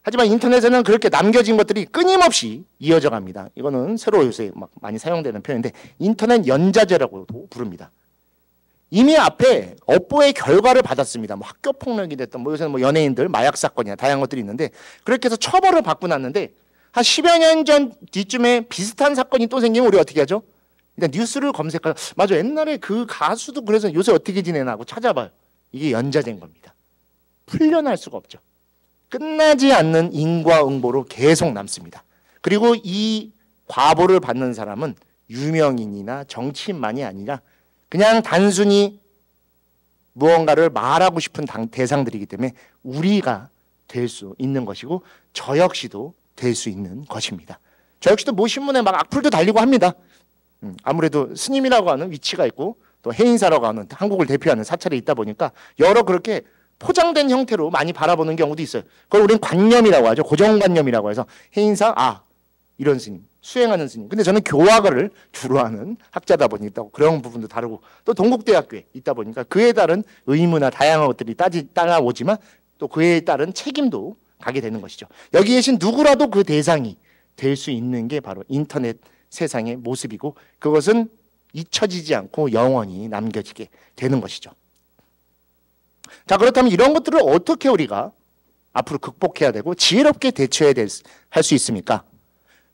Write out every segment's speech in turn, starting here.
하지만 인터넷에는 그렇게 남겨진 것들이 끊임없이 이어져 갑니다. 이거는 새로 요새 막 많이 사용되는 표현인데 인터넷 연자제라고도 부릅니다. 이미 앞에 업보의 결과를 받았습니다. 뭐 학교 폭력이 됐던 뭐 요새는 뭐 연예인들 마약 사건이나 다양한 것들이 있는데 그렇게 해서 처벌을 받고 났는데 한 10여 년 전 뒤쯤에 비슷한 사건이 또 생기면 우리 어떻게 하죠? 일단 뉴스를 검색하죠. 맞아, 옛날에 그 가수도 그래서 요새 어떻게 지내나 하고 찾아봐요. 이게 연자제인 겁니다. 풀려날 수가 없죠. 끝나지 않는 인과응보로 계속 남습니다. 그리고 이 과보를 받는 사람은 유명인이나 정치인만이 아니라 그냥 단순히 무언가를 말하고 싶은 대상들이기 때문에 우리가 될 수 있는 것이고 저 역시도 될 수 있는 것입니다. 저 역시도 뭐 신문에 막 악플도 달리고 합니다. 아무래도 스님이라고 하는 위치가 있고 또 해인사라고 하는 한국을 대표하는 사찰이 있다 보니까 여러 그렇게 포장된 형태로 많이 바라보는 경우도 있어요. 그걸 우리는 관념이라고 하죠. 고정관념이라고 해서 해인사, 이런 스님, 수행하는 스님. 근데 저는 교화를 주로 하는 학자다 보니까 그런 부분도 다르고 또 동국대학교에 있다 보니까 그에 따른 의무나 다양한 것들이 따라오지만 또 그에 따른 책임도 가게 되는 것이죠. 여기 계신 누구라도 그 대상이 될 수 있는 게 바로 인터넷 세상의 모습이고 그것은 잊혀지지 않고 영원히 남겨지게 되는 것이죠. 자, 그렇다면 이런 것들을 어떻게 우리가 앞으로 극복해야 되고 지혜롭게 대처해야 할 수 있습니까?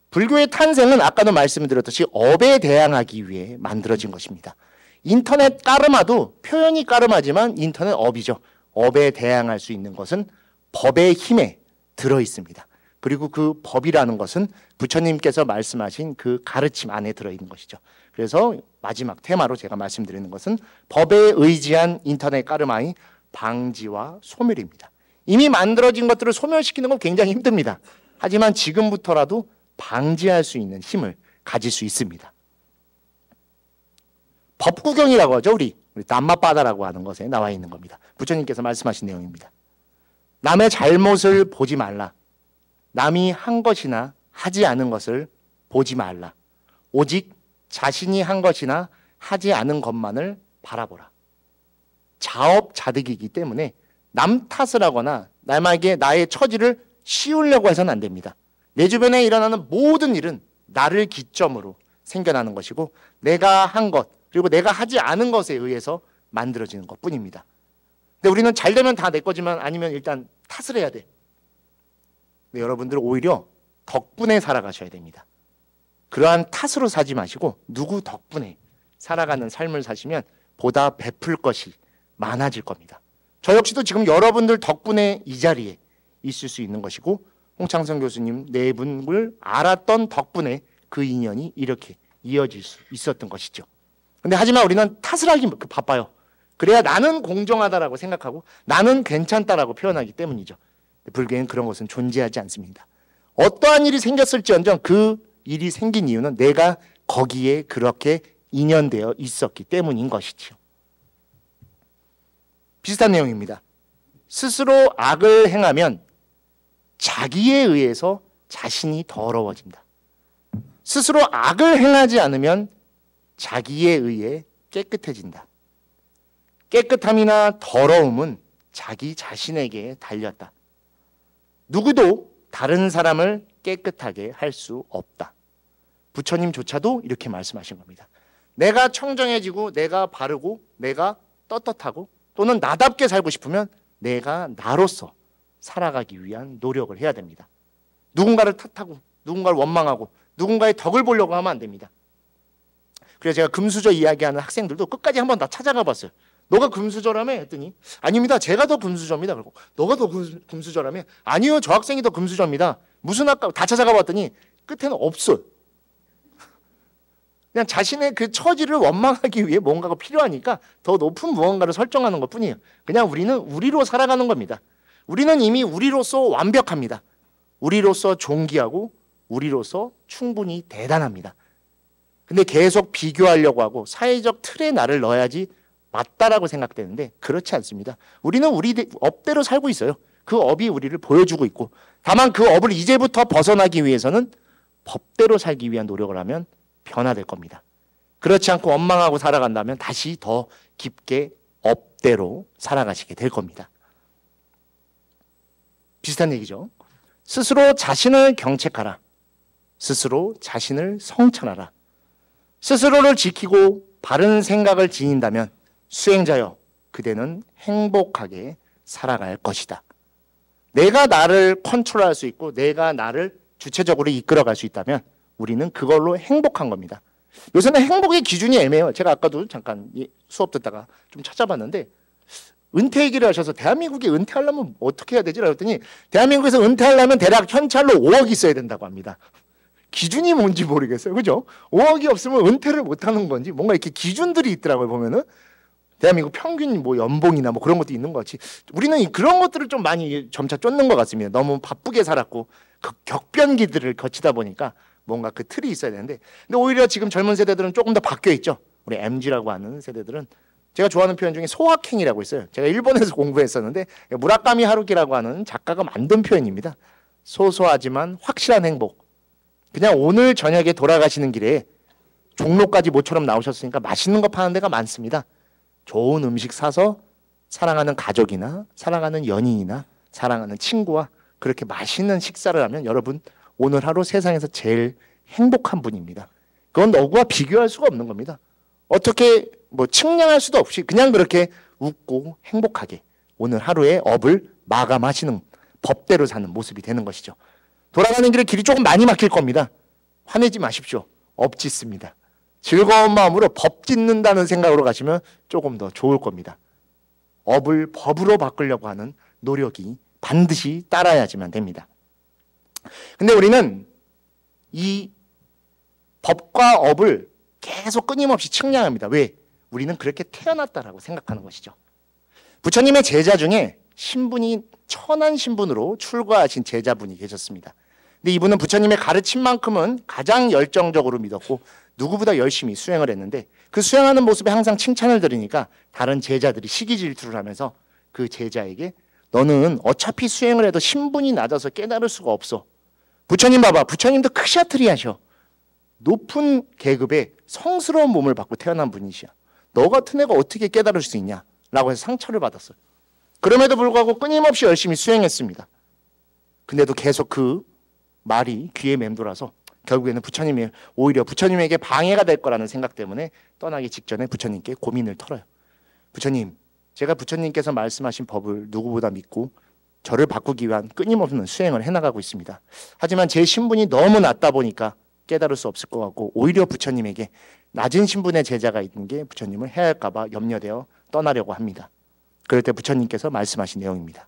불교의 탄생은 아까도 말씀드렸듯이 업에 대항하기 위해 만들어진 것입니다. 인터넷 까르마도 표현이 까르마지만 인터넷 업이죠. 업에 대항할 수 있는 것은 법의 힘에 들어 있습니다. 그리고 그 법이라는 것은 부처님께서 말씀하신 그 가르침 안에 들어있는 것이죠. 그래서 마지막 테마로 제가 말씀드리는 것은 법에 의지한 인터넷 까르마의 방지와 소멸입니다. 이미 만들어진 것들을 소멸시키는 건 굉장히 힘듭니다. 하지만 지금부터라도 방지할 수 있는 힘을 가질 수 있습니다. 법구경이라고 하죠. 우리 남마바다라고 하는 것에 나와 있는 겁니다. 부처님께서 말씀하신 내용입니다. 남의 잘못을 보지 말라. 남이 한 것이나 하지 않은 것을 보지 말라. 오직 자신이 한 것이나 하지 않은 것만을 바라보라. 자업자득이기 때문에 남 탓을 하거나 남에게 나의 처지를 씌우려고 해서는 안 됩니다. 내 주변에 일어나는 모든 일은 나를 기점으로 생겨나는 것이고 내가 한 것 그리고 내가 하지 않은 것에 의해서 만들어지는 것뿐입니다. 근데 우리는 잘 되면 다 내 거지만 아니면 일단 탓을 해야 돼. 근데 여러분들은 오히려 덕분에 살아가셔야 됩니다. 그러한 탓으로 사지 마시고 누구 덕분에 살아가는 삶을 사시면 보다 베풀 것이 많아질 겁니다. 저 역시도 지금 여러분들 덕분에 이 자리에 있을 수 있는 것이고 홍창성 교수님 네 분을 알았던 덕분에 그 인연이 이렇게 이어질 수 있었던 것이죠. 근데 하지만 우리는 탓을 하기 바빠요. 그래야 나는 공정하다라고 생각하고 나는 괜찮다라고 표현하기 때문이죠. 불교에는 그런 것은 존재하지 않습니다. 어떠한 일이 생겼을지언정 그 일이 생긴 이유는 내가 거기에 그렇게 인연되어 있었기 때문인 것이지요. 비슷한 내용입니다. 스스로 악을 행하면 자기에 의해서 자신이 더러워진다. 스스로 악을 행하지 않으면 자기에 의해 깨끗해진다. 깨끗함이나 더러움은 자기 자신에게 달렸다. 누구도 다른 사람을 깨끗하게 할 수 없다. 부처님조차도 이렇게 말씀하신 겁니다. 내가 청정해지고 내가 바르고 내가 떳떳하고 또는 나답게 살고 싶으면 내가 나로서 살아가기 위한 노력을 해야 됩니다. 누군가를 탓하고 누군가를 원망하고 누군가의 덕을 보려고 하면 안 됩니다. 그래서 제가 금수저 이야기하는 학생들도 끝까지 한번 다 찾아가 봤어요. 너가 금수저라며? 했더니 아닙니다. 제가 더 금수저입니다. 그리고 너가 더 금수저라며? 아니요. 저 학생이 더 금수저입니다. 무슨 학과 다 찾아가 봤더니 끝에는 없어요. 그냥 자신의 그 처지를 원망하기 위해 뭔가가 필요하니까 더 높은 무언가를 설정하는 것뿐이에요. 그냥 우리는 우리로 살아가는 겁니다. 우리는 이미 우리로서 완벽합니다. 우리로서 존귀하고 우리로서 충분히 대단합니다. 근데 계속 비교하려고 하고 사회적 틀에 나를 넣어야지 맞다라고 생각되는데 그렇지 않습니다. 우리는 우리 업대로 살고 있어요. 그 업이 우리를 보여주고 있고 다만 그 업을 이제부터 벗어나기 위해서는 법대로 살기 위한 노력을 하면 변화될 겁니다. 그렇지 않고 원망하고 살아간다면 다시 더 깊게 업대로 살아가시게 될 겁니다. 비슷한 얘기죠. 스스로 자신을 경책하라. 스스로 자신을 성찰하라. 스스로를 지키고 바른 생각을 지닌다면 수행자여 그대는 행복하게 살아갈 것이다. 내가 나를 컨트롤할 수 있고 내가 나를 주체적으로 이끌어갈 수 있다면 우리는 그걸로 행복한 겁니다. 요새는 행복의 기준이 애매해요. 제가 아까도 잠깐 수업 듣다가 좀 찾아봤는데 은퇴 얘기를 하셔서 대한민국에 은퇴하려면 어떻게 해야 되지? 라고 했더니 대한민국에서 은퇴하려면 대략 현찰로 5억이 있어야 된다고 합니다. 기준이 뭔지 모르겠어요. 그죠? 5억이 없으면 은퇴를 못하는 건지 뭔가 이렇게 기준들이 있더라고요. 보면은 대한민국 평균 뭐 연봉이나 뭐 그런 것도 있는 것 같이 우리는 그런 것들을 좀 많이 점차 쫓는 것 같습니다. 너무 바쁘게 살았고 격변기들을 거치다 보니까 뭔가 그 틀이 있어야 되는데 근데 오히려 지금 젊은 세대들은 조금 더 바뀌어 있죠. 우리 MZ라고 하는 세대들은 제가 좋아하는 표현 중에 소확행이라고 있어요. 제가 일본에서 공부했었는데 무라카미 하루키라고 하는 작가가 만든 표현입니다. 소소하지만 확실한 행복. 그냥 오늘 저녁에 돌아가시는 길에 종로까지 모처럼 나오셨으니까 맛있는 거 파는 데가 많습니다. 좋은 음식 사서 사랑하는 가족이나 사랑하는 연인이나 사랑하는 친구와 그렇게 맛있는 식사를 하면 여러분 오늘 하루 세상에서 제일 행복한 분입니다. 그건 너구와 비교할 수가 없는 겁니다. 어떻게 뭐 측량할 수도 없이 그냥 그렇게 웃고 행복하게 오늘 하루의 업을 마감하시는 법대로 사는 모습이 되는 것이죠. 돌아가는 길에 길이 조금 많이 막힐 겁니다. 화내지 마십시오. 업 짓습니다. 즐거운 마음으로 법 짓는다는 생각으로 가시면 조금 더 좋을 겁니다. 업을 법으로 바꾸려고 하는 노력이 반드시 따라야지만 됩니다. 근데 우리는 이 법과 업을 계속 끊임없이 측량합니다. 왜? 우리는 그렇게 태어났다라고 생각하는 것이죠. 부처님의 제자 중에 신분이 천한 신분으로 출가하신 제자분이 계셨습니다. 근데 이분은 부처님의 가르침만큼은 가장 열정적으로 믿었고 누구보다 열심히 수행을 했는데 그 수행하는 모습에 항상 칭찬을 들으니까 다른 제자들이 시기 질투를 하면서 그 제자에게 너는 어차피 수행을 해도 신분이 낮아서 깨달을 수가 없어. 부처님 봐봐. 부처님도 크샤트리아셔. 높은 계급의 성스러운 몸을 받고 태어난 분이시야. 너 같은 애가 어떻게 깨달을 수 있냐? 라고 해서 상처를 받았어요. 그럼에도 불구하고 끊임없이 열심히 수행했습니다. 근데도 계속 그 말이 귀에 맴돌아서 결국에는 부처님이 오히려 부처님에게 방해가 될 거라는 생각 때문에 떠나기 직전에 부처님께 고민을 털어요. 부처님, 제가 부처님께서 말씀하신 법을 누구보다 믿고 저를 바꾸기 위한 끊임없는 수행을 해나가고 있습니다. 하지만 제 신분이 너무 낮다 보니까 깨달을 수 없을 것 같고 오히려 부처님에게 낮은 신분의 제자가 있는 게 부처님을 해할까 봐 염려되어 떠나려고 합니다. 그럴 때 부처님께서 말씀하신 내용입니다.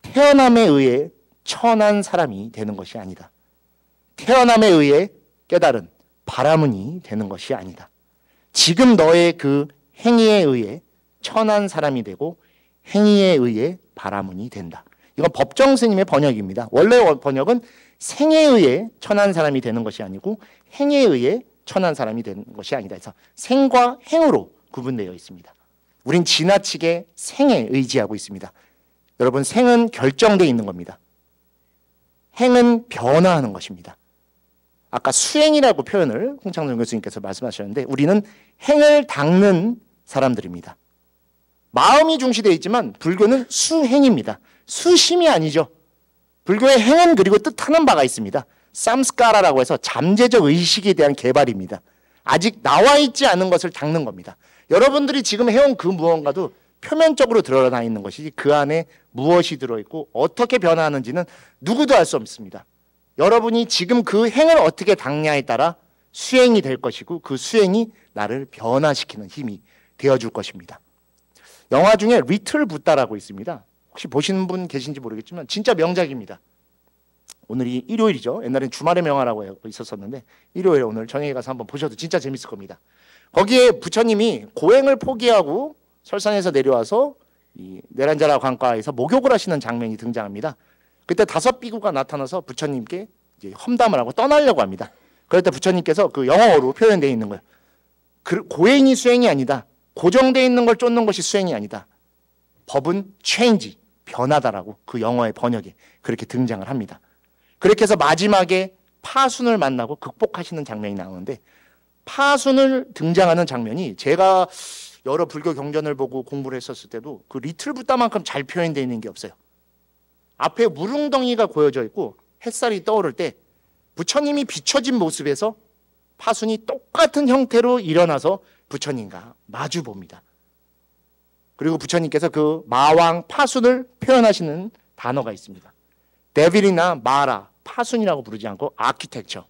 태어남에 의해 천한 사람이 되는 것이 아니다. 태어남에 의해 깨달은 바라문이 되는 것이 아니다. 지금 너의 그 행위에 의해 천한 사람이 되고 행위에 의해 바라문이 된다. 이건 법정 스님의 번역입니다. 원래 번역은 생에 의해 천한 사람이 되는 것이 아니고 행에 의해 천한 사람이 되는 것이 아니다. 그래서 생과 행으로 구분되어 있습니다. 우린 지나치게 생에 의지하고 있습니다. 여러분, 생은 결정되어 있는 겁니다. 행은 변화하는 것입니다. 아까 수행이라고 표현을 홍창동 교수님께서 말씀하셨는데 우리는 행을 닦는 사람들입니다. 마음이 중시되어 있지만 불교는 수행입니다. 수심이 아니죠. 불교의 행은 그리고 뜻하는 바가 있습니다. 삼스카라라고 해서 잠재적 의식에 대한 개발입니다. 아직 나와 있지 않은 것을 닦는 겁니다. 여러분들이 지금 해온 그 무언가도 표면적으로 드러나 있는 것이지 그 안에 무엇이 들어있고 어떻게 변화하는지는 누구도 알 수 없습니다. 여러분이 지금 그 행을 어떻게 닦냐에 따라 수행이 될 것이고 그 수행이 나를 변화시키는 힘이 되어줄 것입니다. 영화 중에 리틀 붓다라고 있습니다. 혹시 보시는 분 계신지 모르겠지만 진짜 명작입니다. 오늘이 일요일이죠. 옛날엔 주말의 명화라고 있었었는데 일요일에 오늘 저녁에 가서 한번 보셔도 진짜 재밌을 겁니다. 거기에 부처님이 고행을 포기하고 설산에서 내려와서 이 내란자라 관과에서 목욕을 하시는 장면이 등장합니다. 그때 5비구가 나타나서 부처님께 이제 험담을 하고 떠나려고 합니다. 그럴 때 부처님께서 그 영어로 표현되어 있는 거예요. 고행이 수행이 아니다. 고정되어 있는 걸 쫓는 것이 수행이 아니다. 법은 change, 변하다라고 그 영어의 번역에 그렇게 등장을 합니다. 그렇게 해서 마지막에 파순을 만나고 극복하시는 장면이 나오는데 파순을 등장하는 장면이 제가 여러 불교 경전을 보고 공부를 했었을 때도 그 리틀 붓다만큼 잘 표현되어 있는 게 없어요. 앞에 물웅덩이가 고여져 있고 햇살이 떠오를 때 부처님이 비춰진 모습에서 파순이 똑같은 형태로 일어나서 부처님과 마주 봅니다. 그리고 부처님께서 그 마왕 파순을 표현하시는 단어가 있습니다. 데빌이나 마라, 파순이라고 부르지 않고 아키텍처,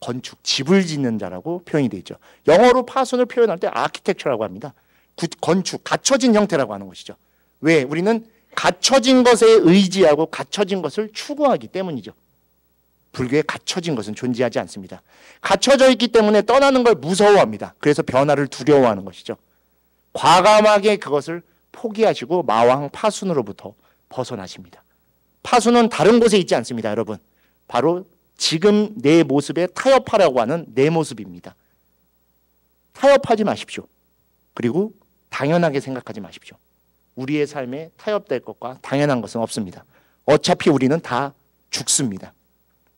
건축, 집을 짓는 자라고 표현이 되어 있죠. 영어로 파순을 표현할 때 아키텍처라고 합니다. 건축, 갖춰진 형태라고 하는 것이죠. 왜? 우리는 갖춰진 것에 의지하고 갖춰진 것을 추구하기 때문이죠. 불교에 갖춰진 것은 존재하지 않습니다. 갖춰져 있기 때문에 떠나는 걸 무서워합니다. 그래서 변화를 두려워하는 것이죠. 과감하게 그것을 포기하시고 마왕 파순으로부터 벗어나십니다. 파순은 다른 곳에 있지 않습니다, 여러분. 바로 지금 내 모습에 타협하라고 하는 내 모습입니다. 타협하지 마십시오. 그리고 당연하게 생각하지 마십시오. 우리의 삶에 타협될 것과 당연한 것은 없습니다. 어차피 우리는 다 죽습니다.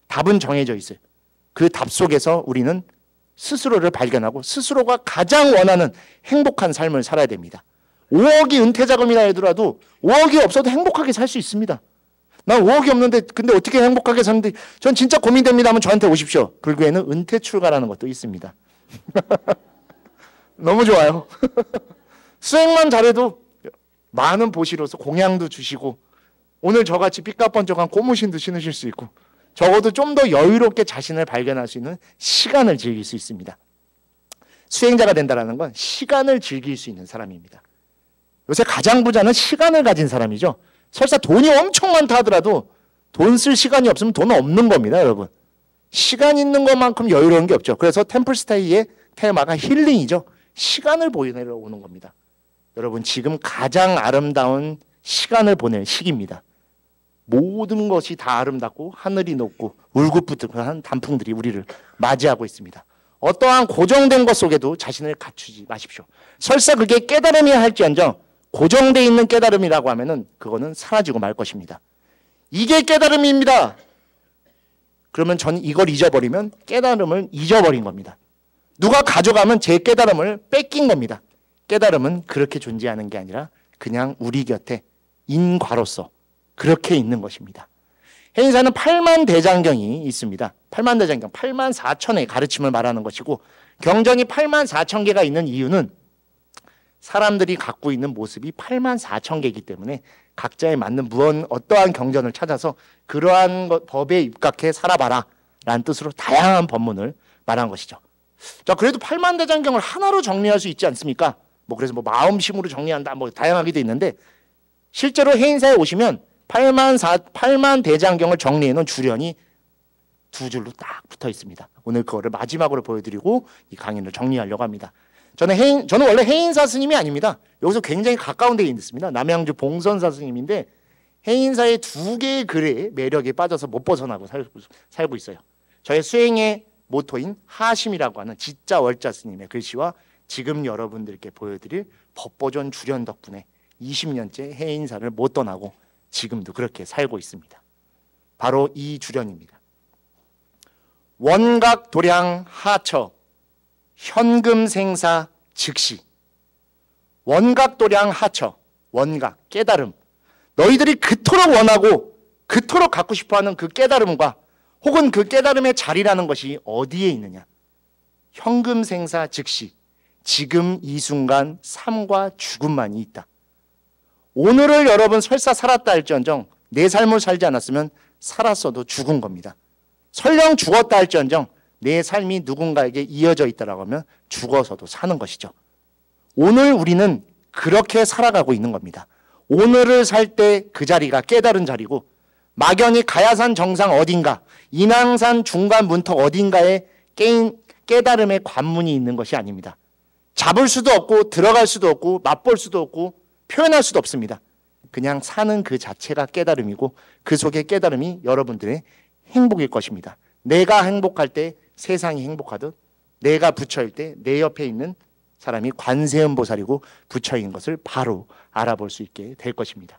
답은 정해져 있어요. 그 답 속에서 우리는 스스로를 발견하고 스스로가 가장 원하는 행복한 삶을 살아야 됩니다. 5억이 은퇴자금이라 하더라도 5억이 없어도 행복하게 살 수 있습니다. 난 5억이 없는데 근데 어떻게 행복하게 사는데 전 진짜 고민됩니다 하면 저한테 오십시오. 불교에는 은퇴 출가라는 것도 있습니다. 너무 좋아요. 수행만 잘해도 많은 보시로서 공양도 주시고 오늘 저같이 삐까뻔쩍한 고무신도 신으실 수 있고 적어도 좀 더 여유롭게 자신을 발견할 수 있는 시간을 즐길 수 있습니다. 수행자가 된다는 건 시간을 즐길 수 있는 사람입니다. 요새 가장 부자는 시간을 가진 사람이죠. 설사 돈이 엄청 많다 하더라도 돈 쓸 시간이 없으면 돈 없는 겁니다, 여러분. 시간 있는 것만큼 여유로운 게 없죠. 그래서 템플스테이의 테마가 힐링이죠. 시간을 보내러 오는 겁니다. 여러분, 지금 가장 아름다운 시간을 보낼 시기입니다. 모든 것이 다 아름답고 하늘이 높고 울긋불긋한 단풍들이 우리를 맞이하고 있습니다. 어떠한 고정된 것 속에도 자신을 갖추지 마십시오. 설사 그게 깨달음이야 할지언정 고정되어 있는 깨달음이라고 하면은 그거는 사라지고 말 것입니다. 이게 깨달음입니다. 그러면 전 이걸 잊어버리면 깨달음을 잊어버린 겁니다. 누가 가져가면 제 깨달음을 뺏긴 겁니다. 깨달음은 그렇게 존재하는 게 아니라 그냥 우리 곁에 인과로서 그렇게 있는 것입니다. 해인사는 8만 대장경이 있습니다. 8만 대장경, 8만 4천의 가르침을 말하는 것이고 경전이 8만 4천 개가 있는 이유는 사람들이 갖고 있는 모습이 8만 4천 개이기 때문에 각자에 맞는 어떠한 경전을 찾아서 그러한 법에 입각해 살아봐라 라는 뜻으로 다양한 법문을 말한 것이죠. 자, 그래도 8만 대장경을 하나로 정리할 수 있지 않습니까? 그래서 마음심으로 정리한다 다양하게 돼 있는데 실제로 해인사에 오시면 8만 대장경을 정리해 놓은 주련이 두 줄로 딱 붙어 있습니다. 오늘 그거를 마지막으로 보여드리고 이 강의를 정리하려고 합니다. 저는 원래 해인사 스님이 아닙니다. 여기서 굉장히 가까운 데에 있습니다. 남양주 봉선사 스님인데 해인사의 두 개의 글의 매력에 빠져서 못 벗어나고 살고 있어요. 저의 수행의 모토인 하심이라고 하는 지자 월자 스님의 글씨와 지금 여러분들께 보여드릴 법보존 주련 덕분에 20년째 해인사를 못 떠나고 지금도 그렇게 살고 있습니다. 바로 이 주련입니다. 원각 도량 하처 현금생사 즉시. 원각 도량 하처, 원각 깨달음. 너희들이 그토록 원하고 그토록 갖고 싶어하는 그 깨달음과 혹은 그 깨달음의 자리라는 것이 어디에 있느냐? 현금생사 즉시. 지금 이 순간 삶과 죽음만이 있다. 오늘을 여러분 설사 살았다 할지언정 내 삶을 살지 않았으면 살았어도 죽은 겁니다. 설령 죽었다 할지언정 내 삶이 누군가에게 이어져 있다라고 하면 죽어서도 사는 것이죠. 오늘 우리는 그렇게 살아가고 있는 겁니다. 오늘을 살 때 그 자리가 깨달은 자리고 막연히 가야산 정상 어딘가 인왕산 중간 문턱 어딘가에 깨달음의 관문이 있는 것이 아닙니다. 잡을 수도 없고 들어갈 수도 없고 맛볼 수도 없고 표현할 수도 없습니다. 그냥 사는 그 자체가 깨달음이고 그 속의 깨달음이 여러분들의 행복일 것입니다. 내가 행복할 때 세상이 행복하듯 내가 부처일 때 내 옆에 있는 사람이 관세음보살이고 부처인 것을 바로 알아볼 수 있게 될 것입니다.